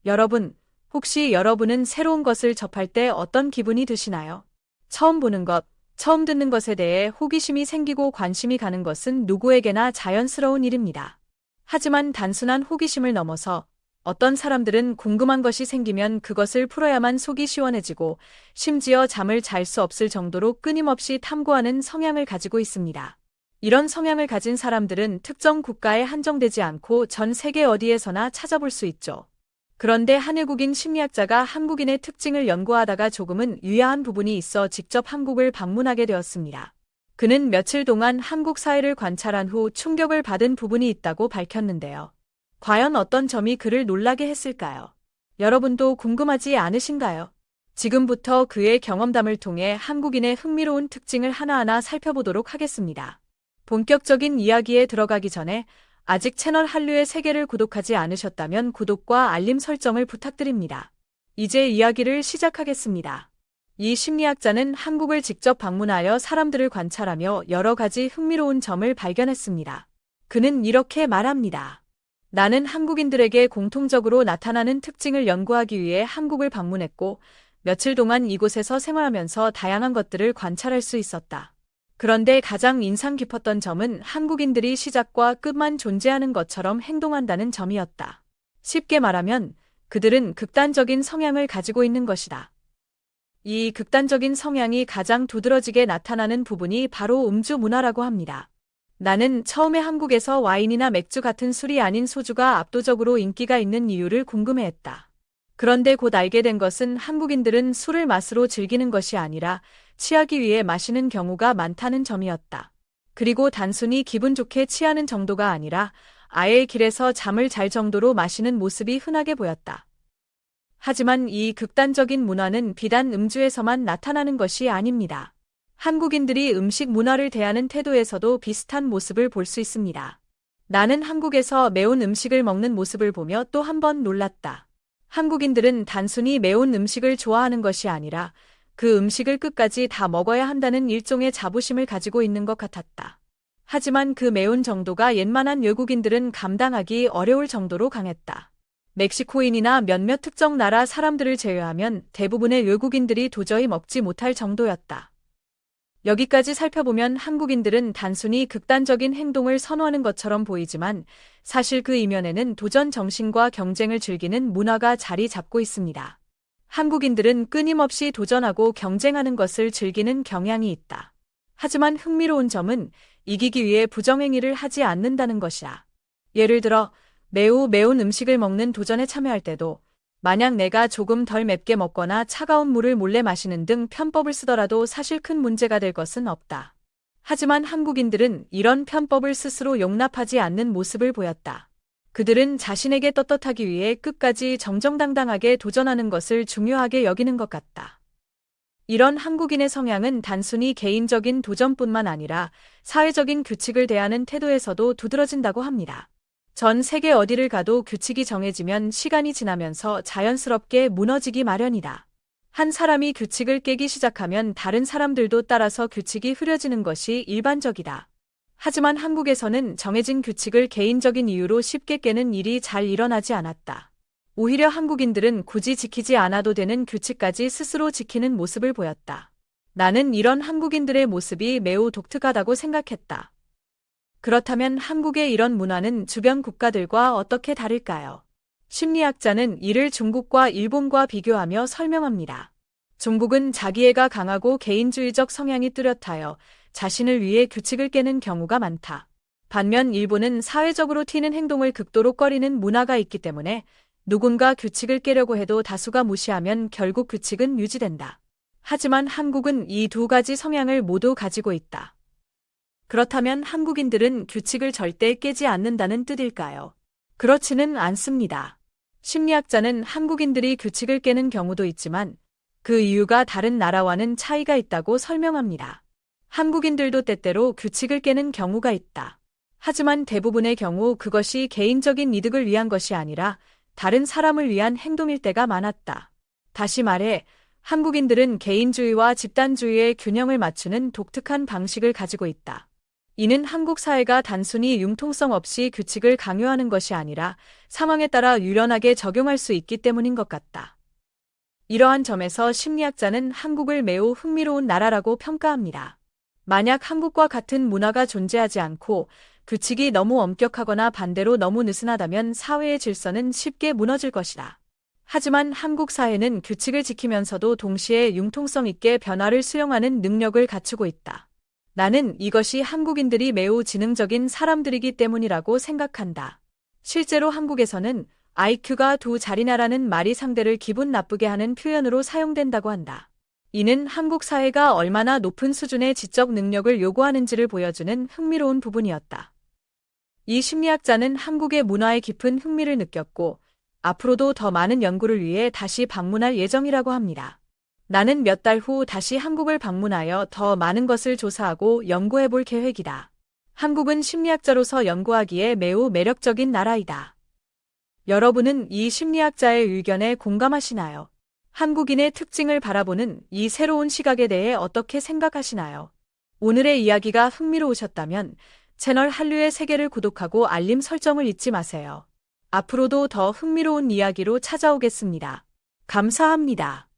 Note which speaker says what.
Speaker 1: 여러분, 혹시 여러분은 새로운 것을 접할 때 어떤 기분이 드시나요? 처음 보는 것, 처음 듣는 것에 대해 호기심이 생기고 관심이 가는 것은 누구에게나 자연스러운 일입니다. 하지만 단순한 호기심을 넘어서 어떤 사람들은 궁금한 것이 생기면 그것을 풀어야만 속이 시원해지고 심지어 잠을 잘 수 없을 정도로 끊임없이 탐구하는 성향을 가지고 있습니다. 이런 성향을 가진 사람들은 특정 국가에 한정되지 않고 전 세계 어디에서나 찾아볼 수 있죠. 그런데 한 외국인 심리학자가 한국인의 특징을 연구하다가 조금은 유야한 부분이 있어 직접 한국을 방문하게 되었습니다. 그는 며칠 동안 한국 사회를 관찰한 후 충격을 받은 부분이 있다고 밝혔는데요. 과연 어떤 점이 그를 놀라게 했을까요? 여러분도 궁금하지 않으신가요? 지금부터 그의 경험담을 통해 한국인의 흥미로운 특징을 하나하나 살펴보도록 하겠습니다. 본격적인 이야기에 들어가기 전에 아직 채널 한류의 세계를 구독하지 않으셨다면 구독과 알림 설정을 부탁드립니다. 이제 이야기를 시작하겠습니다. 이 심리학자는 한국을 직접 방문하여 사람들을 관찰하며 여러 가지 흥미로운 점을 발견했습니다. 그는 이렇게 말합니다. 나는 한국인들에게 공통적으로 나타나는 특징을 연구하기 위해 한국을 방문했고, 며칠 동안 이곳에서 생활하면서 다양한 것들을 관찰할 수 있었다. 그런데 가장 인상 깊었던 점은 한국인들이 시작과 끝만 존재하는 것처럼 행동한다는 점이었다. 쉽게 말하면 그들은 극단적인 성향을 가지고 있는 것이다. 이 극단적인 성향이 가장 두드러지게 나타나는 부분이 바로 음주 문화라고 합니다. 나는 처음에 한국에서 와인이나 맥주 같은 술이 아닌 소주가 압도적으로 인기가 있는 이유를 궁금해했다. 그런데 곧 알게 된 것은 한국인들은 술을 맛으로 즐기는 것이 아니라 취하기 위해 마시는 경우가 많다는 점이었다. 그리고 단순히 기분 좋게 취하는 정도가 아니라 아예 길에서 잠을 잘 정도로 마시는 모습이 흔하게 보였다. 하지만 이 극단적인 문화는 비단 음주에서만 나타나는 것이 아닙니다. 한국인들이 음식 문화를 대하는 태도에서도 비슷한 모습을 볼 수 있습니다. 나는 한국에서 매운 음식을 먹는 모습을 보며 또 한 번 놀랐다. 한국인들은 단순히 매운 음식을 좋아하는 것이 아니라 그 음식을 끝까지 다 먹어야 한다는 일종의 자부심을 가지고 있는 것 같았다. 하지만 그 매운 정도가 웬만한 외국인들은 감당하기 어려울 정도로 강했다. 멕시코인이나 몇몇 특정 나라 사람들을 제외하면 대부분의 외국인들이 도저히 먹지 못할 정도였다. 여기까지 살펴보면 한국인들은 단순히 극단적인 행동을 선호하는 것처럼 보이지만 사실 그 이면에는 도전 정신과 경쟁을 즐기는 문화가 자리 잡고 있습니다. 한국인들은 끊임없이 도전하고 경쟁하는 것을 즐기는 경향이 있다. 하지만 흥미로운 점은 이기기 위해 부정행위를 하지 않는다는 것이다. 예를 들어 매우 매운 음식을 먹는 도전에 참여할 때도 만약 내가 조금 덜 맵게 먹거나 차가운 물을 몰래 마시는 등 편법을 쓰더라도 사실 큰 문제가 될 것은 없다. 하지만 한국인들은 이런 편법을 스스로 용납하지 않는 모습을 보였다. 그들은 자신에게 떳떳하기 위해 끝까지 정정당당하게 도전하는 것을 중요하게 여기는 것 같다. 이런 한국인의 성향은 단순히 개인적인 도전뿐만 아니라 사회적인 규칙을 대하는 태도에서도 두드러진다고 합니다. 전 세계 어디를 가도 규칙이 정해지면 시간이 지나면서 자연스럽게 무너지기 마련이다. 한 사람이 규칙을 깨기 시작하면 다른 사람들도 따라서 규칙이 흐려지는 것이 일반적이다. 하지만 한국에서는 정해진 규칙을 개인적인 이유로 쉽게 깨는 일이 잘 일어나지 않았다. 오히려 한국인들은 굳이 지키지 않아도 되는 규칙까지 스스로 지키는 모습을 보였다. 나는 이런 한국인들의 모습이 매우 독특하다고 생각했다. 그렇다면 한국의 이런 문화는 주변 국가들과 어떻게 다를까요? 심리학자는 이를 중국과 일본과 비교하며 설명합니다. 중국은 자기애가 강하고 개인주의적 성향이 뚜렷하여 자신을 위해 규칙을 깨는 경우가 많다. 반면 일본은 사회적으로 튀는 행동을 극도로 꺼리는 문화가 있기 때문에 누군가 규칙을 깨려고 해도 다수가 무시하면 결국 규칙은 유지된다. 하지만 한국은 이 두 가지 성향을 모두 가지고 있다. 그렇다면 한국인들은 규칙을 절대 깨지 않는다는 뜻일까요? 그렇지는 않습니다. 심리학자는 한국인들이 규칙을 깨는 경우도 있지만 그 이유가 다른 나라와는 차이가 있다고 설명합니다. 한국인들도 때때로 규칙을 깨는 경우가 있다. 하지만 대부분의 경우 그것이 개인적인 이득을 위한 것이 아니라 다른 사람을 위한 행동일 때가 많았다. 다시 말해, 한국인들은 개인주의와 집단주의의 균형을 맞추는 독특한 방식을 가지고 있다. 이는 한국 사회가 단순히 융통성 없이 규칙을 강요하는 것이 아니라 상황에 따라 유연하게 적용할 수 있기 때문인 것 같다. 이러한 점에서 심리학자는 한국을 매우 흥미로운 나라라고 평가합니다. 만약 한국과 같은 문화가 존재하지 않고 규칙이 너무 엄격하거나 반대로 너무 느슨하다면 사회의 질서는 쉽게 무너질 것이다. 하지만 한국 사회는 규칙을 지키면서도 동시에 융통성 있게 변화를 수용하는 능력을 갖추고 있다. 나는 이것이 한국인들이 매우 지능적인 사람들이기 때문이라고 생각한다. 실제로 한국에서는 IQ가 두 자리나라는 말이 상대를 기분 나쁘게 하는 표현으로 사용된다고 한다. 이는 한국 사회가 얼마나 높은 수준의 지적 능력을 요구하는지를 보여주는 흥미로운 부분이었다. 이 심리학자는 한국의 문화에 깊은 흥미를 느꼈고 앞으로도 더 많은 연구를 위해 다시 방문할 예정이라고 합니다. 나는 몇 달 후 다시 한국을 방문하여 더 많은 것을 조사하고 연구해 볼 계획이다. 한국은 심리학자로서 연구하기에 매우 매력적인 나라이다. 여러분은 이 심리학자의 의견에 공감하시나요? 한국인의 특징을 바라보는 이 새로운 시각에 대해 어떻게 생각하시나요? 오늘의 이야기가 흥미로우셨다면 채널 한류의 세계를 구독하고 알림 설정을 잊지 마세요. 앞으로도 더 흥미로운 이야기로 찾아오겠습니다. 감사합니다.